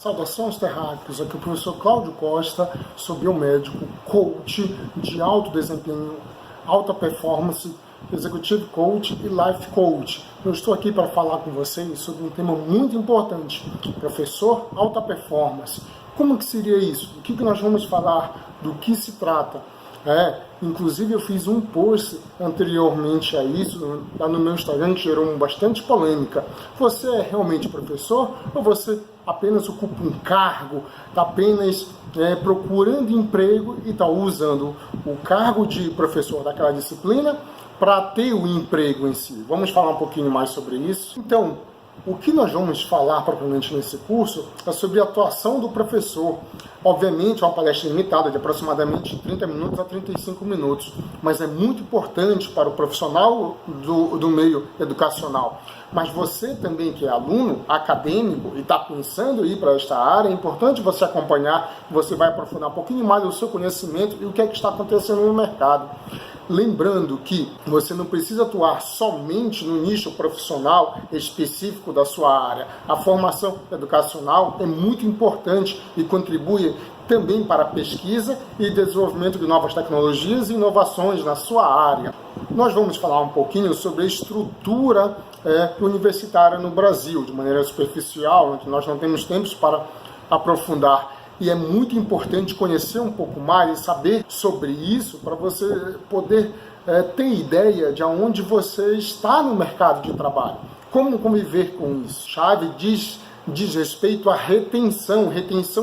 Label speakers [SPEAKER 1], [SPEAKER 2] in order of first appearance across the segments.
[SPEAKER 1] Saudações terráqueos, aqui é o professor Cláudio Costa, sou biomédico, coach de alto desempenho, alta performance, executive coach e life coach. Eu estou aqui para falar com vocês sobre um tema muito importante, professor alta performance. Como que seria isso? O que nós vamos falar? Do que se trata? Inclusive eu fiz um post anteriormente a isso, lá no meu Instagram, que gerou bastante polêmica. Você é realmente professor ou você apenas ocupa um cargo, está apenas procurando emprego e está usando o cargo de professor daquela disciplina para ter o emprego em si? Vamos falar um pouquinho mais sobre isso. Então, o que nós vamos falar propriamente nesse curso é sobre a atuação do professor. Obviamente, é uma palestra limitada de aproximadamente 30 minutos a 35 minutos, mas é muito importante para o profissional do meio educacional. Mas você também, que é aluno acadêmico e está pensando em ir para esta área, é importante você acompanhar, você vai aprofundar um pouquinho mais o seu conhecimento e o que é que está acontecendo no mercado. Lembrando que você não precisa atuar somente no nicho profissional específico da sua área. A formação educacional é muito importante e contribui também para a pesquisa e desenvolvimento de novas tecnologias e inovações na sua área. Nós vamos falar um pouquinho sobre a estrutura universitária no Brasil, de maneira superficial, onde nós não temos tempos para aprofundar. E é muito importante conhecer um pouco mais e saber sobre isso para você poder ter ideia de aonde você está no mercado de trabalho. Como conviver com isso? Chave diz respeito à retenção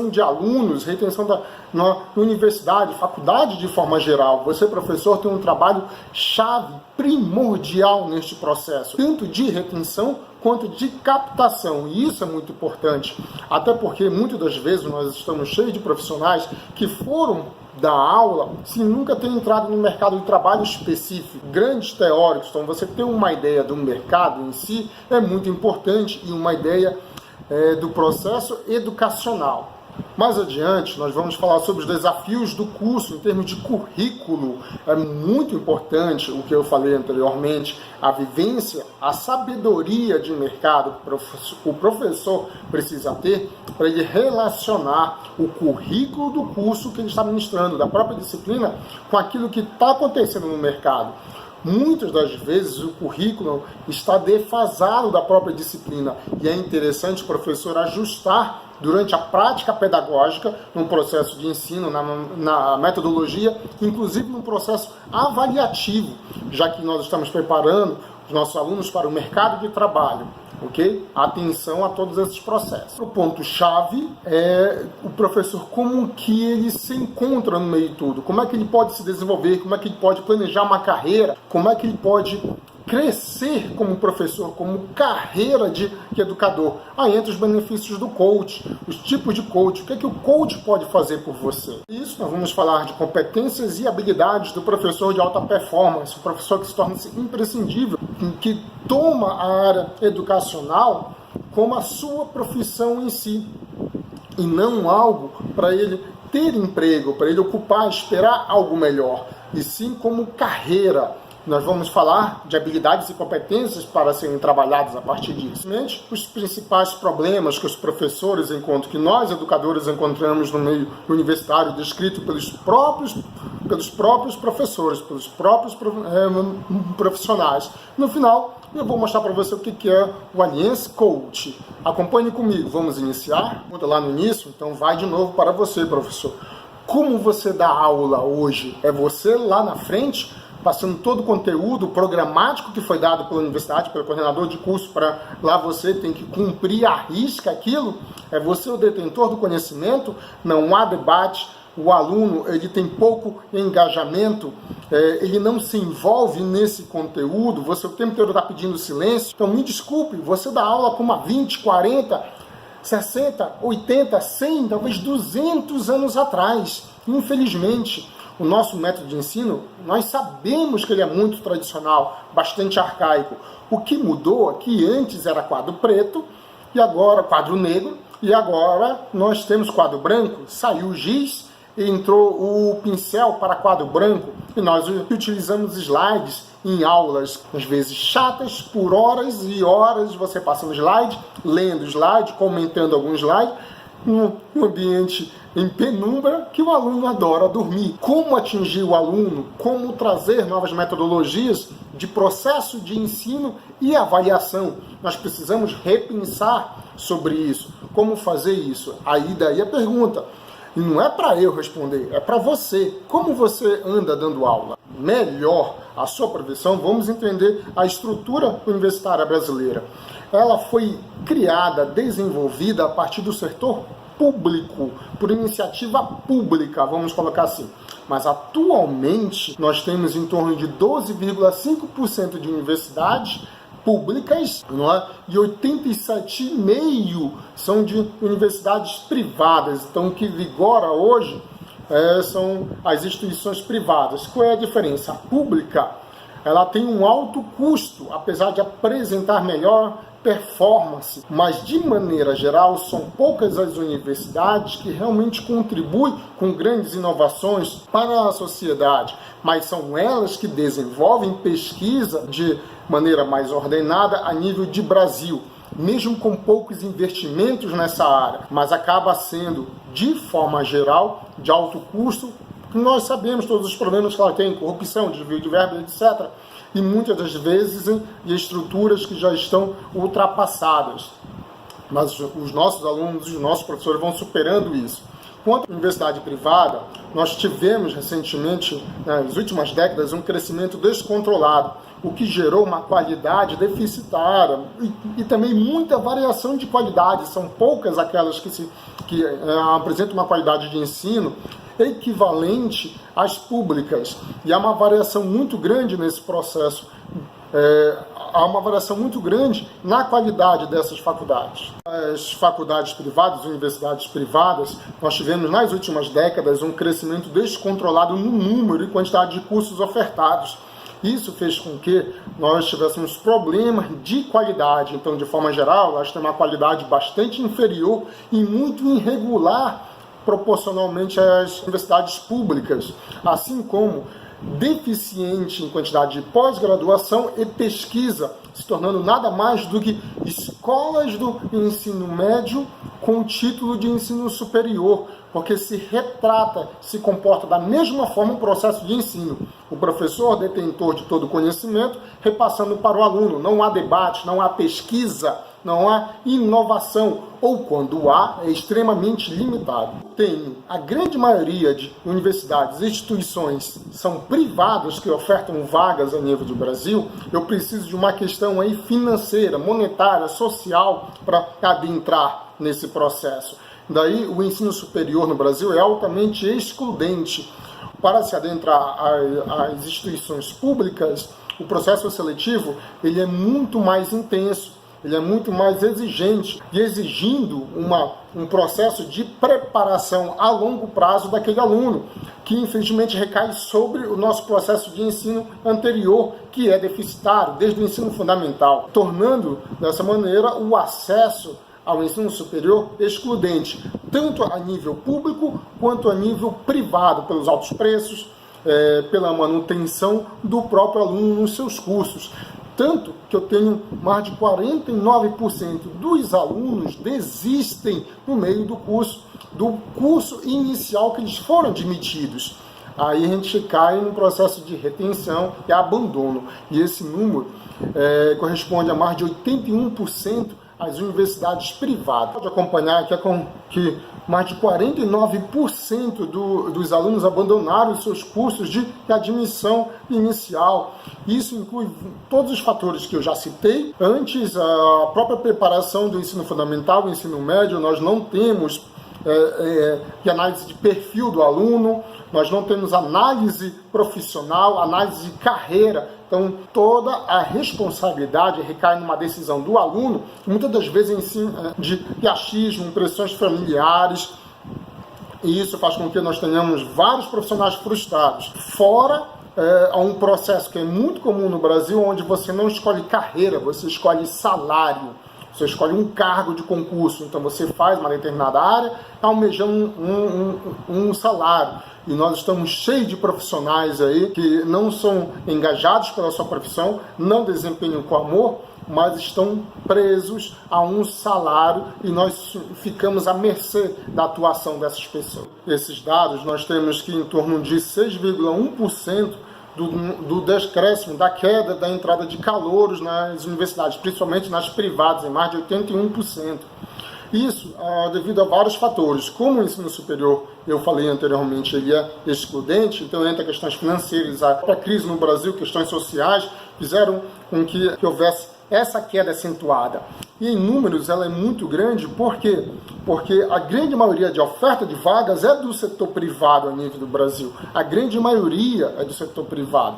[SPEAKER 1] de alunos, retenção na universidade, faculdade de forma geral. Você, professor, tem um trabalho chave, primordial neste processo, tanto de retenção quanto de captação, e isso é muito importante, até porque muitas das vezes nós estamos cheios de profissionais que foram dar aula sem nunca ter entrado no mercado de trabalho específico, grandes teóricos. Então você ter uma ideia do mercado em si é muito importante e uma ideia do processo educacional. Mais adiante, nós vamos falar sobre os desafios do curso em termos de currículo. É muito importante o que eu falei anteriormente, a vivência, a sabedoria de mercado que o professor precisa ter para ele relacionar o currículo do curso que ele está ministrando, da própria disciplina, com aquilo que está acontecendo no mercado. Muitas das vezes o currículo está defasado da própria disciplina e é interessante o professor ajustar durante a prática pedagógica, no processo de ensino, na metodologia, inclusive no processo avaliativo, já que nós estamos preparando os nossos alunos para o mercado de trabalho. Ok? Atenção a todos esses processos. O ponto-chave é o professor, como que ele se encontra no meio de tudo, como é que ele pode se desenvolver, como é que ele pode planejar uma carreira, como é que ele pode crescer como professor, como carreira de educador. Aí entra os benefícios do coach, os tipos de coach, o que é que o coach pode fazer por você. Isso nós vamos falar de competências e habilidades do professor de alta performance, o professor que se torna imprescindível, que toma a área educacional como a sua profissão em si, e não algo para ele ter emprego, para ele ocupar, esperar algo melhor, e sim como carreira. Nós vamos falar de habilidades e competências para serem trabalhadas a partir disso. Os principais problemas que os professores encontram, que nós educadores encontramos no meio universitário, descrito pelos próprios professores, pelos próprios profissionais. No final, eu vou mostrar para você o que é o Alliance Coach. Acompanhe comigo, vamos iniciar. Lá no início, então vai de novo para você, professor. Como você dá aula hoje? É você lá na frente, passando todo o conteúdo programático que foi dado pela universidade, pelo coordenador de curso, para lá você tem que cumprir à risca aquilo? É você o detentor do conhecimento? Não há debate, o aluno ele tem pouco engajamento, ele não se envolve nesse conteúdo, você o tempo todo está pedindo silêncio. Então me desculpe, você dá aula com uma 20, 40, 60, 80, 100, talvez 200 anos atrás. Infelizmente, o nosso método de ensino, nós sabemos que ele é muito tradicional, bastante arcaico. O que mudou é que antes era quadro preto, e agora quadro negro, e agora nós temos quadro branco. Saiu o giz e entrou o pincel para quadro branco, e nós utilizamos slides em aulas, às vezes chatas, por horas e horas, você passando slide, lendo slide, comentando algum slide, num ambiente em penumbra que o aluno adora dormir. Como atingir o aluno, como trazer novas metodologias de processo de ensino e avaliação. Nós precisamos repensar sobre isso. Como fazer isso? Aí daí a pergunta. E não é para eu responder, é para você. Como você anda dando aula? Melhor a sua profissão, vamos entender a estrutura universitária brasileira. Ela foi criada, desenvolvida a partir do setor público, por iniciativa pública, vamos colocar assim. Mas atualmente nós temos em torno de 12,5% de universidades públicas, não é? E 87,5% são de universidades privadas. Então o que vigora hoje são as instituições privadas. Qual é a diferença? A pública, ela tem um alto custo, apesar de apresentar melhor performance, mas de maneira geral são poucas as universidades que realmente contribuem com grandes inovações para a sociedade, mas são elas que desenvolvem pesquisa de maneira mais ordenada a nível de Brasil, mesmo com poucos investimentos nessa área, mas acaba sendo, de forma geral, de alto custo. Nós sabemos todos os problemas que ela tem, corrupção, desvio de verba, etc., e muitas das vezes de estruturas que já estão ultrapassadas. Mas os nossos alunos, os nossos professores vão superando isso. Quanto à universidade privada, nós tivemos recentemente, nas últimas décadas, um crescimento descontrolado, o que gerou uma qualidade deficitária e também muita variação de qualidade. São poucas aquelas que apresentam uma qualidade de ensino equivalente às públicas. E há uma variação muito grande nesse processo. Há uma variação muito grande na qualidade dessas faculdades. As faculdades privadas, universidades privadas, nós tivemos nas últimas décadas um crescimento descontrolado no número e quantidade de cursos ofertados. Isso fez com que nós tivéssemos problemas de qualidade. Então, de forma geral, elas têm uma qualidade bastante inferior e muito irregular proporcionalmente às universidades públicas, assim como deficiente em quantidade de pós-graduação e pesquisa, se tornando nada mais do que escolas do ensino médio com título de ensino superior, porque se comporta da mesma forma o processo de ensino. O professor, detentor de todo o conhecimento, repassando para o aluno. Não há debate, não há pesquisa, não há inovação, ou quando há, é extremamente limitado. A grande maioria de universidades e instituições são privadas que ofertam vagas a nível do Brasil. Eu preciso de uma questão aí financeira, monetária, social, para adentrar nesse processo. Daí o ensino superior no Brasil é altamente excludente. Para se adentrar às instituições públicas, o processo seletivo ele é muito mais intenso, ele é muito mais exigente e exigindo um processo de preparação a longo prazo daquele aluno, que infelizmente recai sobre o nosso processo de ensino anterior, que é deficitário, desde o ensino fundamental, tornando dessa maneira o acesso ao ensino superior excludente, tanto a nível público quanto a nível privado, pelos altos preços, pela manutenção do próprio aluno nos seus cursos. Tanto que eu tenho mais de 49% dos alunos desistem no meio do curso inicial que eles foram admitidos. Aí a gente cai num processo de retenção e abandono. E esse número corresponde a mais de 81% às universidades privadas. Pode acompanhar que mais de 49% dos alunos abandonaram os seus cursos de admissão inicial. Isso inclui todos os fatores que eu já citei. Antes, a própria preparação do ensino fundamental, do ensino médio, nós não temos análise de perfil do aluno, nós não temos análise profissional, análise de carreira. Então, toda a responsabilidade recai numa decisão do aluno, muitas das vezes em cima de achismo, pressões familiares, e isso faz com que nós tenhamos vários profissionais frustrados. Fora um processo que é muito comum no Brasil, onde você não escolhe carreira, você escolhe salário. Você escolhe um cargo de concurso, então você faz uma determinada área, almejando um salário. E nós estamos cheios de profissionais aí que não são engajados pela sua profissão, não desempenham com amor mas estão presos a um salário e nós ficamos à mercê da atuação dessas pessoas. Esses dados, nós temos que em torno de 6,1% do descréscimo, da queda da entrada de calouros nas universidades, principalmente nas privadas, em mais de 81%. Isso devido a vários fatores. Como o ensino superior, eu falei anteriormente, ele é excludente, então entra questões financeiras, a própria crise no Brasil, questões sociais, fizeram com que houvesse essa queda acentuada. E em números ela é muito grande, por quê? Porque a grande maioria de oferta de vagas é do setor privado a nível do Brasil. A grande maioria é do setor privado.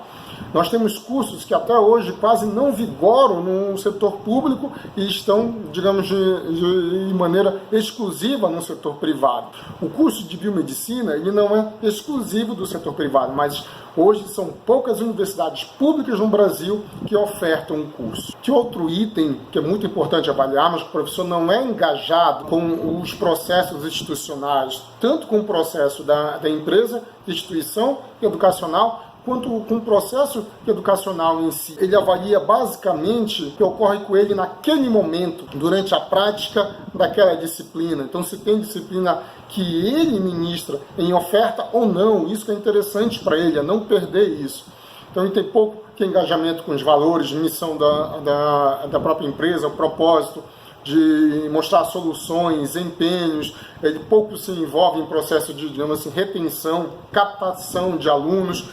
[SPEAKER 1] Nós temos cursos que até hoje quase não vigoram no setor público e estão, digamos, de maneira exclusiva no setor privado. O curso de biomedicina, ele não é exclusivo do setor privado, mas hoje são poucas universidades públicas no Brasil que ofertam um curso. Que outro item que é muito importante avaliarmos, que o professor não é engajado com os processos institucionais, tanto com o processo da empresa, instituição educacional, quanto com o processo educacional em si. Ele avalia basicamente o que ocorre com ele naquele momento, durante a prática daquela disciplina. Então, se tem disciplina que ele ministra em oferta ou não, isso que é interessante para ele, é não perder isso. Então, ele tem pouco que engajamento com os valores, missão da própria empresa, o propósito de mostrar soluções, empenhos. Ele pouco se envolve em processo de, digamos assim, retenção, captação de alunos,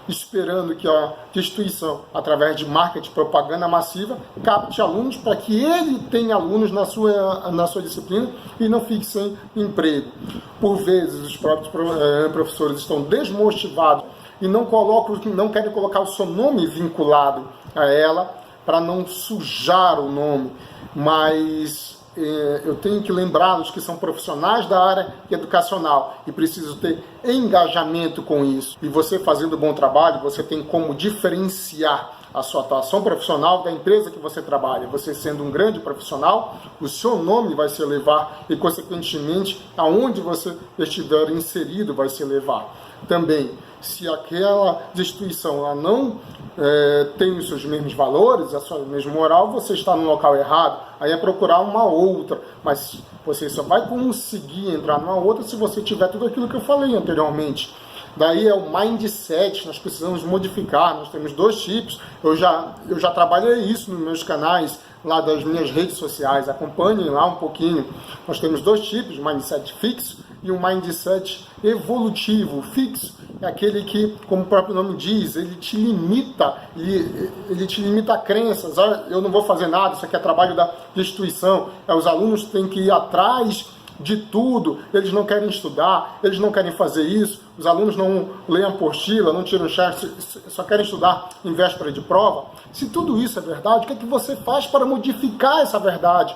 [SPEAKER 1] esperando que a instituição, através de marketing, propaganda massiva, capte alunos para que ele tenha alunos na sua disciplina e não fique sem emprego. Por vezes, os próprios professores estão desmotivados e não querem colocar o seu nome vinculado a ela para não sujar o nome, mas eu tenho que lembrá-los que são profissionais da área educacional e preciso ter engajamento com isso. E você fazendo bom trabalho, você tem como diferenciar a sua atuação profissional da empresa que você trabalha. Você sendo um grande profissional, o seu nome vai se elevar e, consequentemente, aonde você estiver inserido vai se elevar. Também, se aquela instituição ela não tem os seus mesmos valores, a sua mesma moral, você está no local errado. Aí é procurar uma outra, mas você só vai conseguir entrar numa outra se você tiver tudo aquilo que eu falei anteriormente. Daí é o mindset, nós precisamos modificar, nós temos 2 tipos, eu já trabalhei isso nos meus canais, lá das minhas redes sociais, acompanhem lá um pouquinho. Nós temos 2 tipos, mindset fixo e um mindset evolutivo. Fixo é aquele que, como o próprio nome diz, ele te limita a crenças. Eu não vou fazer nada, isso aqui é trabalho da instituição, os alunos têm que ir atrás de tudo, eles não querem estudar, eles não querem fazer isso, os alunos não leem apostila, não tiram chat, só querem estudar em véspera de prova. Se tudo isso é verdade, o que é que você faz para modificar essa verdade?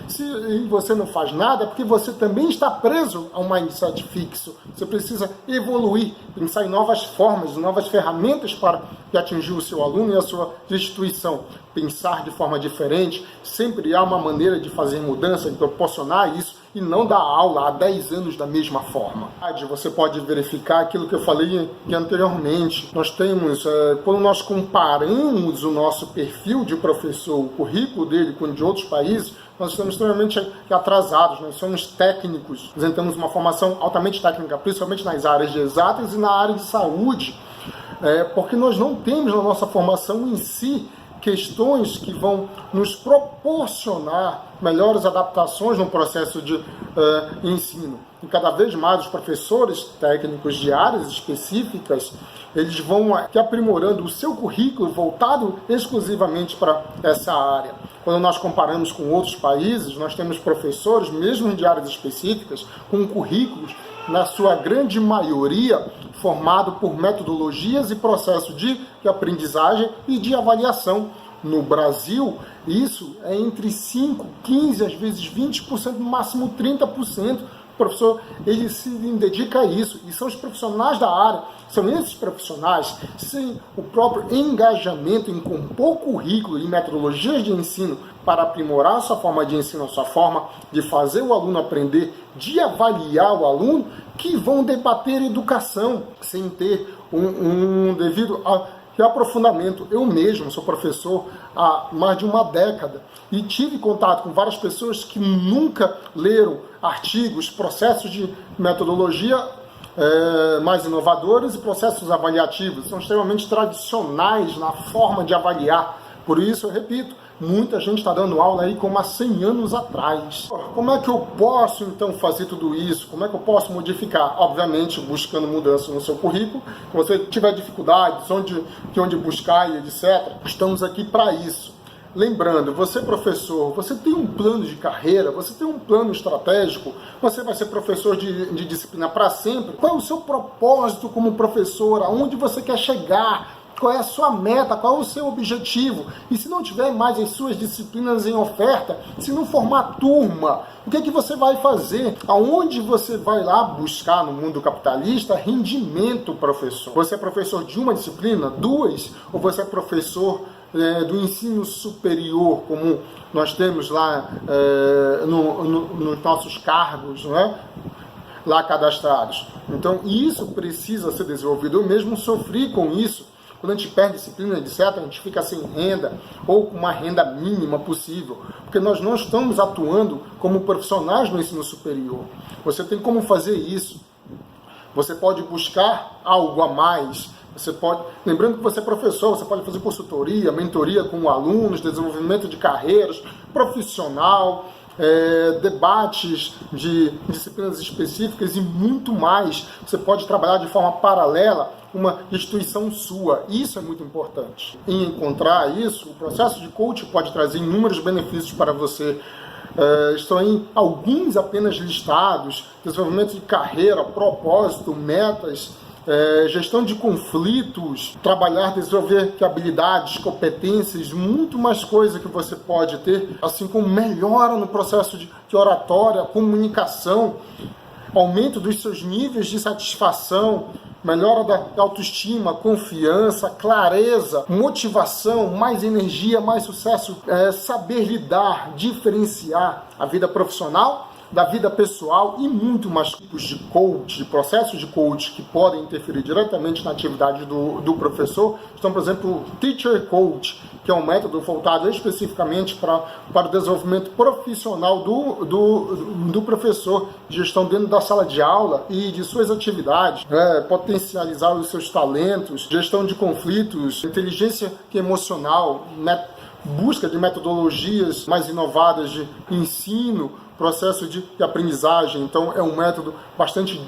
[SPEAKER 1] Se você não faz nada, é porque você também está preso a um mindset fixo. Você precisa evoluir, pensar em novas formas, novas ferramentas para atingir o seu aluno e a sua instituição. Pensar de forma diferente, sempre há uma maneira de fazer mudança, de proporcionar isso, e não dar aula há 10 anos da mesma forma. Você pode verificar aquilo que eu falei anteriormente. Nós temos, quando nós comparamos o nosso perfil de professor, o currículo dele com o de outros países, nós estamos extremamente atrasados, nós somos técnicos, nós temos uma formação altamente técnica, principalmente nas áreas de exatas e na área de saúde, porque nós não temos na nossa formação em si questões que vão nos proporcionar melhores adaptações no processo de ensino. E cada vez mais os professores técnicos de áreas específicas, eles vão aprimorando o seu currículo voltado exclusivamente para essa área. Quando nós comparamos com outros países, nós temos professores, mesmo de áreas específicas, com currículos, na sua grande maioria, formado por metodologias e processos de aprendizagem e de avaliação. No Brasil, isso é entre 5%, 15%, às vezes 20%, no máximo 30%. O professor, ele se dedica a isso, e são os profissionais da área, são esses profissionais, sem o próprio engajamento em compor currículo e metodologias de ensino para aprimorar a sua forma de ensino, a sua forma de fazer o aluno aprender, de avaliar o aluno, que vão debater educação, sem ter devido a e aprofundamento. Eu mesmo sou professor há mais de uma década e tive contato com várias pessoas que nunca leram artigos, processos de metodologia mais inovadores e processos avaliativos. São extremamente tradicionais na forma de avaliar. Por isso, eu repito, muita gente está dando aula aí como há 100 anos atrás. Como é que eu posso, então, fazer tudo isso? Como é que eu posso modificar? Obviamente, buscando mudança no seu currículo. Se você tiver dificuldades, onde buscar e etc., estamos aqui para isso. Lembrando, você professor, você tem um plano de carreira, você tem um plano estratégico, você vai ser professor de disciplina para sempre. Qual é o seu propósito como professor? Aonde você quer chegar? Qual é a sua meta? Qual é o seu objetivo? E se não tiver mais as suas disciplinas em oferta, se não formar turma, o que é que você vai fazer? Aonde você vai lá buscar no mundo capitalista rendimento, professor? Você é professor de uma disciplina, duas? Ou você é professor do ensino superior, como nós temos lá nos nossos cargos, não é? Lá cadastrados? Então, isso precisa ser desenvolvido. Eu mesmo sofri com isso. Quando a gente perde disciplina, etc., a gente fica sem renda ou com uma renda mínima possível, porque nós não estamos atuando como profissionais no ensino superior. Você tem como fazer isso. Você pode buscar algo a mais. Você pode, lembrando que você é professor, você pode fazer consultoria, mentoria com alunos, desenvolvimento de carreiras, profissional, debates de disciplinas específicas e muito mais. Você pode trabalhar de forma paralela uma instituição sua. Isso é muito importante. Em encontrar isso, o processo de coaching pode trazer inúmeros benefícios para você. Estão aí alguns apenas listados: desenvolvimento de carreira, propósito, metas, gestão de conflitos, trabalhar, desenvolver habilidades, competências, muito mais coisa que você pode ter, assim como melhora no processo de oratória, comunicação, aumento dos seus níveis de satisfação, melhora da autoestima, confiança, clareza, motivação, mais energia, mais sucesso, saber lidar, diferenciar a vida profissional da vida pessoal e muito mais tipos de coach, de processos de coach que podem interferir diretamente na atividade do professor. Então, por exemplo, o Teacher Coach, que é um método voltado especificamente para o desenvolvimento profissional do professor, gestão dentro da sala de aula e de suas atividades, potencializar os seus talentos, gestão de conflitos, inteligência emocional, busca de metodologias mais inovadas de ensino, processo de aprendizagem. Então é um método bastante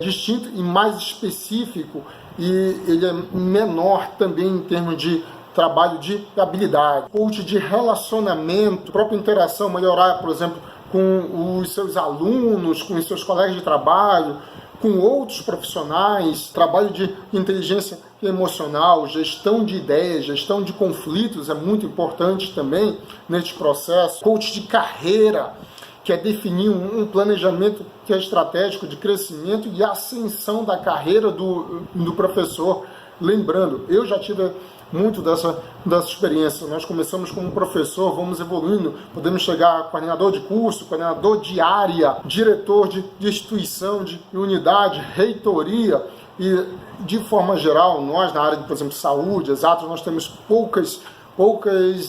[SPEAKER 1] distinto e mais específico, e ele é menor também em termos de trabalho de habilidade. Coach de relacionamento, própria interação, melhorar, por exemplo, com os seus alunos, com os seus colegas de trabalho, com outros profissionais, trabalho de inteligência emocional, gestão de ideias, gestão de conflitos é muito importante também neste processo. Coach de carreira, que é definir um planejamento que é estratégico de crescimento e ascensão da carreira do professor. Lembrando, eu já tive muito dessa experiência. Nós começamos como professor, vamos evoluindo, podemos chegar a coordenador de curso, coordenador de área, diretor de instituição, de unidade, reitoria, e de forma geral, nós na área de, por exemplo, saúde, exatos, nós temos poucas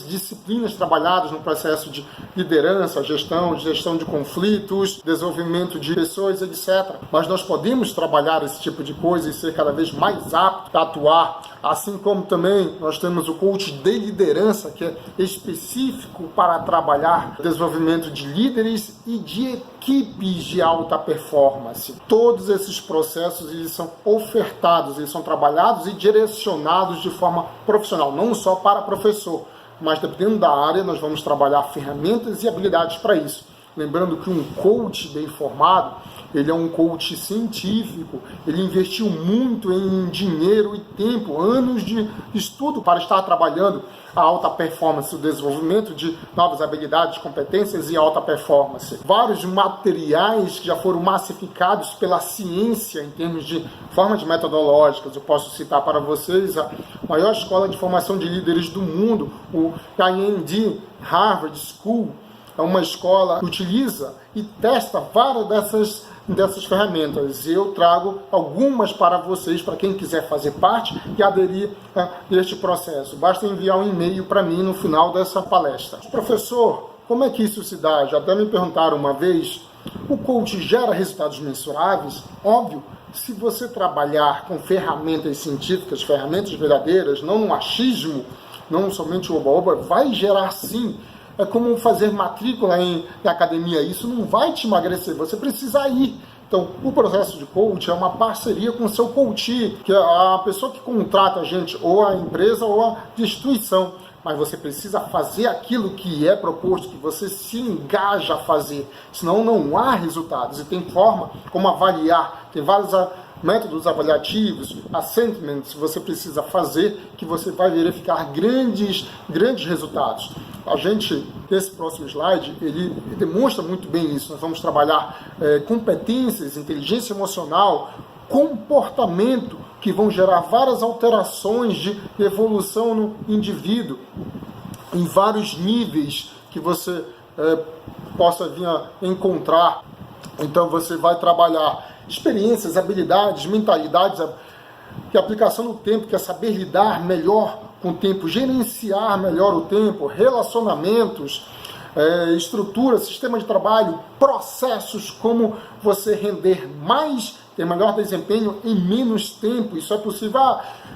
[SPEAKER 1] disciplinas trabalhadas no processo de liderança, gestão de conflitos, desenvolvimento de pessoas, etc. Mas nós podemos trabalhar esse tipo de coisa e ser cada vez mais apto a atuar. Assim como também nós temos o coach de liderança, que é específico para trabalhar desenvolvimento de líderes e de equipes de alta performance. Todos esses processos eles são ofertados, eles são trabalhados e direcionados de forma profissional, não só para professor, mas dependendo da área nós vamos trabalhar ferramentas e habilidades para isso. Lembrando que um coach bem formado, ele é um coach científico, ele investiu muito em dinheiro e tempo, anos de estudo para estar trabalhando a alta performance, o desenvolvimento de novas habilidades, competências e alta performance. Vários materiais que já foram massificados pela ciência em termos de formas metodológicas. Eu posso citar para vocês a maior escola de formação de líderes do mundo, o IND, Harvard School. É uma escola que utiliza e testa várias dessas ferramentas. Eu trago algumas para vocês, para quem quiser fazer parte e aderir a este processo. Basta enviar um e-mail para mim no final dessa palestra. Professor, como é que isso se dá? Já até me perguntaram uma vez. O coach gera resultados mensuráveis? Óbvio. Se você trabalhar com ferramentas científicas, ferramentas verdadeiras, não no achismo, não somente o oba-oba, vai gerar sim. É como fazer matrícula em academia, isso não vai te emagrecer, você precisa ir. Então, o processo de coach é uma parceria com o seu coach, que é a pessoa que contrata a gente, ou a empresa ou a instituição. Mas você precisa fazer aquilo que é proposto, que você se engaja a fazer, senão não há resultados. E tem forma como avaliar, tem vários métodos avaliativos, assessments, você precisa fazer, que você vai verificar grandes resultados. A gente, esse próximo slide, ele demonstra muito bem isso. Nós vamos trabalhar competências, inteligência emocional, comportamento, que vão gerar várias alterações de evolução no indivíduo, em vários níveis que você possa vir a encontrar. Então você vai trabalhar experiências, habilidades, mentalidades, que aplicação no tempo, que é saber lidar melhor com o tempo, gerenciar melhor o tempo, relacionamentos, estrutura, sistema de trabalho, processos, como você render mais, ter melhor desempenho em menos tempo. Isso é possível.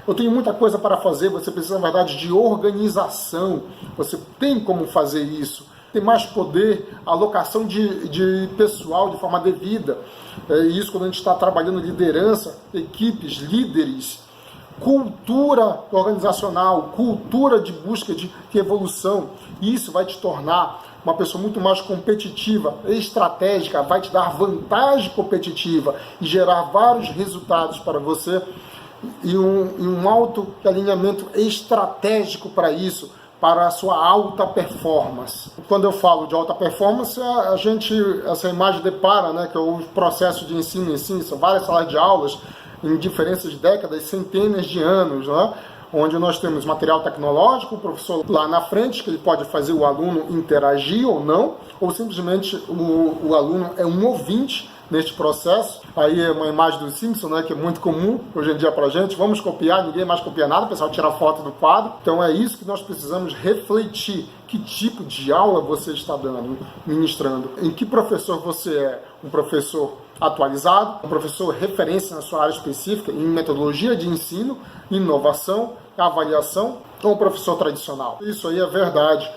[SPEAKER 1] Eu tenho muita coisa para fazer, você precisa, na verdade, de organização. Você tem como fazer isso. Tem mais poder, alocação de pessoal de forma devida. Isso quando a gente está trabalhando liderança, equipes, líderes, cultura organizacional, cultura de busca de evolução. Isso vai te tornar uma pessoa muito mais competitiva, estratégica, vai te dar vantagem competitiva e gerar vários resultados para você e um alto alinhamento estratégico para isso, para a sua alta performance. Quando eu falo de alta performance, essa imagem depara, né, que é o processo de ensino, são várias salas de aulas em diferenças de décadas, centenas de anos, né? Onde nós temos material tecnológico, o professor lá na frente, que ele pode fazer o aluno interagir ou não, ou simplesmente o aluno é um ouvinte neste processo. Aí é uma imagem do Simpson, né, que é muito comum hoje em dia para a gente. Vamos copiar, ninguém mais copia nada, o pessoal tira foto do quadro. Então é isso que nós precisamos refletir. Que tipo de aula você está dando, ministrando? Em que professor você é? Um professor atualizado, um professor referência na sua área específica, em metodologia de ensino, inovação, avaliação, ou um professor tradicional? Isso aí é verdade,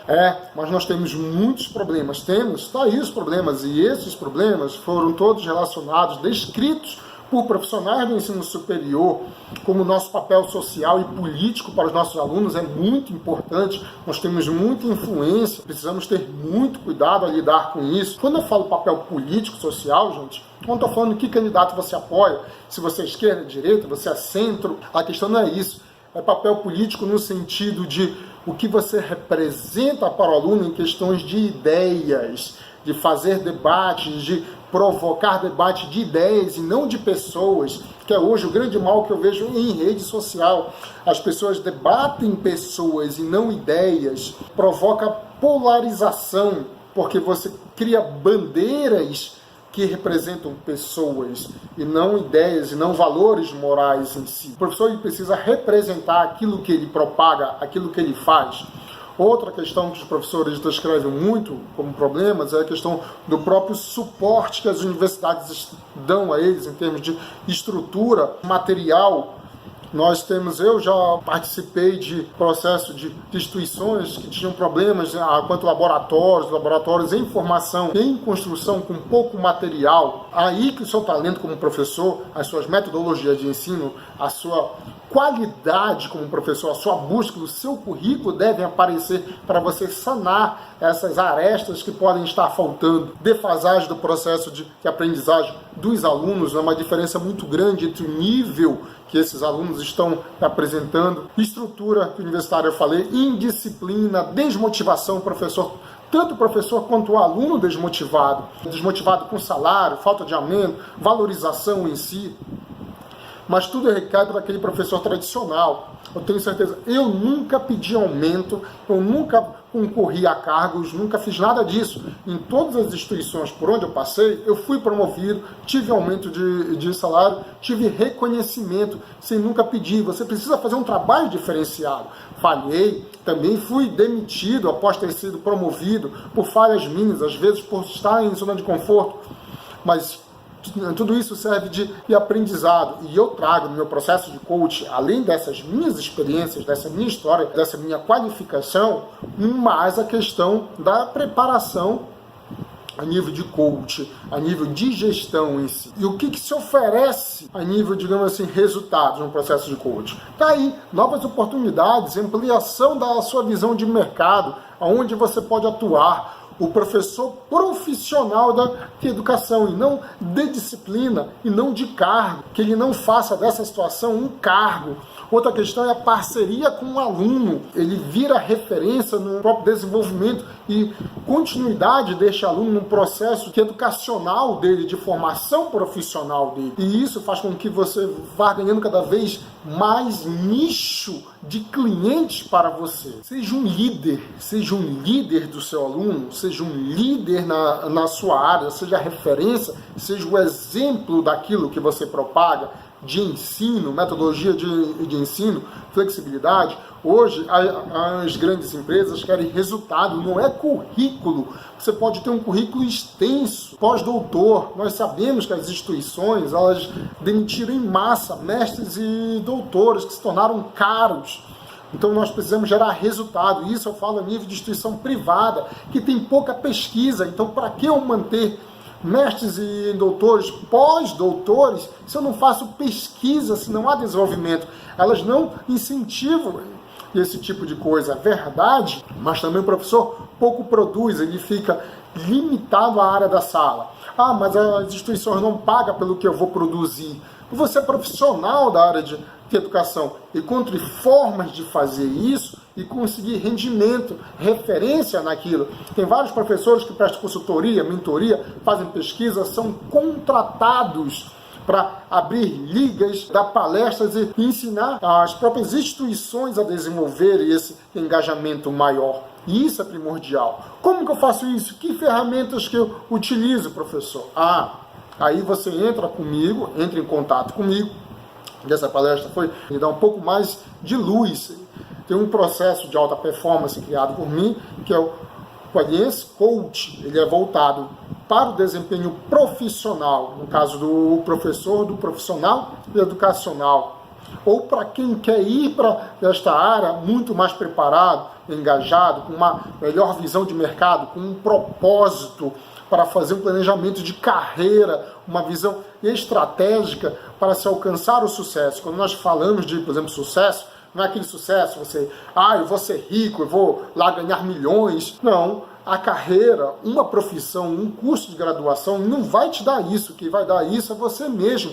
[SPEAKER 1] mas nós temos muitos problemas, tá aí os problemas, e esses problemas foram todos relacionados, descritos por profissionais do ensino superior, como nosso papel social e político para os nossos alunos é muito importante. Nós temos muita influência, precisamos ter muito cuidado a lidar com isso. Quando eu falo papel político, social, gente, não estou falando que candidato você apoia, se você é esquerda, direita, você é centro, a questão não é isso. É papel político no sentido de o que você representa para o aluno em questões de ideias, de fazer debates, de provocar debate de ideias e não de pessoas, que é hoje o grande mal que eu vejo em rede social. As pessoas debatem pessoas e não ideias, provoca polarização, porque você cria bandeiras que representam pessoas e não ideias e não valores morais em si. O professor ele precisa representar aquilo que ele propaga, aquilo que ele faz. Outra questão que os professores descrevem muito como problemas é a questão do próprio suporte que as universidades dão a eles em termos de estrutura, material. Eu já participei de processo de instituições que tinham problemas quanto laboratórios em formação, em construção com pouco material. Aí que o seu talento como professor, as suas metodologias de ensino, a sua qualidade como professor, a sua busca, o seu currículo devem aparecer para você sanar essas arestas que podem estar faltando. Defasagem do processo de aprendizagem dos alunos, é uma diferença muito grande entre o nível que esses alunos estão apresentando. Estrutura universitária, eu falei, indisciplina, desmotivação, tanto o professor quanto o aluno desmotivado com salário, falta de aumento, valorização em si. Mas tudo recai para aquele professor tradicional. Eu tenho certeza, eu nunca pedi aumento, eu nunca concorri a cargos, nunca fiz nada disso. Em todas as instituições por onde eu passei, eu fui promovido, tive aumento de salário, tive reconhecimento, sem nunca pedir. Você precisa fazer um trabalho diferenciado. Falhei, também fui demitido após ter sido promovido por falhas minhas, às vezes por estar em zona de conforto, mas tudo isso serve de aprendizado, e eu trago no meu processo de coach, além dessas minhas experiências, dessa minha história, dessa minha qualificação, mais a questão da preparação a nível de coach, a nível de gestão em si. E o que se oferece a nível, digamos assim, resultados no processo de coach? Está aí, novas oportunidades, ampliação da sua visão de mercado, aonde você pode atuar, o professor profissional da educação, e não de disciplina, e não de cargo, que ele não faça dessa situação um cargo. Outra questão é a parceria com o aluno, ele vira referência no próprio desenvolvimento e continuidade deste aluno no processo educacional dele, de formação profissional dele. E isso faz com que você vá ganhando cada vez mais nicho de clientes para você. Seja um líder do seu aluno, seja um líder na sua área, seja a referência, seja o exemplo daquilo que você propaga, de ensino, metodologia de ensino, flexibilidade. Hoje, as grandes empresas querem resultado, não é currículo. Você pode ter um currículo extenso, pós-doutor. Nós sabemos que as instituições, elas demitiram em massa mestres e doutores que se tornaram caros. Então nós precisamos gerar resultado. Isso eu falo a nível de instituição privada, que tem pouca pesquisa. Então para que eu manter mestres e doutores, pós-doutores, se eu não faço pesquisa, se não há desenvolvimento? Elas não incentivam esse tipo de coisa. Verdade, mas também o professor pouco produz, ele fica limitado à área da sala. Ah, mas as instituições não pagam pelo que eu vou produzir. Você é profissional da área de educação, encontre formas de fazer isso e conseguir rendimento, referência naquilo. Tem vários professores que prestam consultoria, mentoria, fazem pesquisa, são contratados para abrir ligas, dar palestras e ensinar as próprias instituições a desenvolver esse engajamento maior. E isso é primordial. Como que eu faço isso? Que ferramentas que eu utilizo, professor? Aí você entra em contato comigo. Essa palestra foi me dar um pouco mais de luz. Tem um processo de alta performance criado por mim, que é o Qualience Coach. Ele é voltado para o desempenho profissional, no caso do professor, do profissional educacional, ou para quem quer ir para esta área muito mais preparado, engajado, com uma melhor visão de mercado, com um propósito para fazer um planejamento de carreira, uma visão estratégica para se alcançar o sucesso. Quando nós falamos de, por exemplo, sucesso, não é aquele sucesso, eu vou ser rico, eu vou lá ganhar milhões. Não, a carreira, uma profissão, um curso de graduação não vai te dar isso. Quem vai dar isso é você mesmo,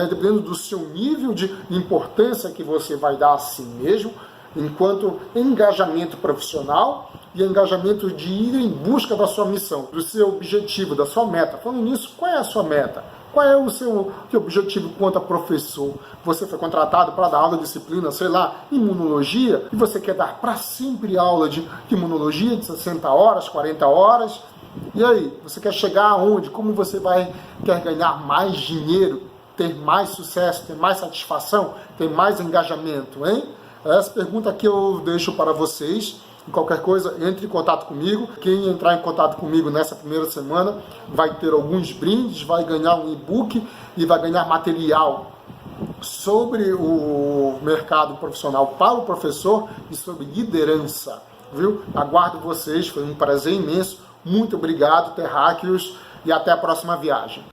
[SPEAKER 1] dependendo do seu nível de importância que você vai dar a si mesmo, enquanto engajamento profissional e engajamento de ir em busca da sua missão, do seu objetivo, da sua meta. Falando nisso, qual é a sua meta? Qual é o seu objetivo quanto a professor? Você foi contratado para dar aula de disciplina, imunologia, e você quer dar para sempre aula de imunologia de 60 horas, 40 horas? E aí, você quer chegar aonde? Como você quer ganhar mais dinheiro, ter mais sucesso, ter mais satisfação, ter mais engajamento, hein? Essa pergunta que eu deixo para vocês. Qualquer coisa, entre em contato comigo. Quem entrar em contato comigo nessa primeira semana vai ter alguns brindes, vai ganhar um e-book e vai ganhar material sobre o mercado profissional para o professor e sobre liderança, viu? Aguardo vocês, foi um prazer imenso. Muito obrigado, terráqueos, e até a próxima viagem.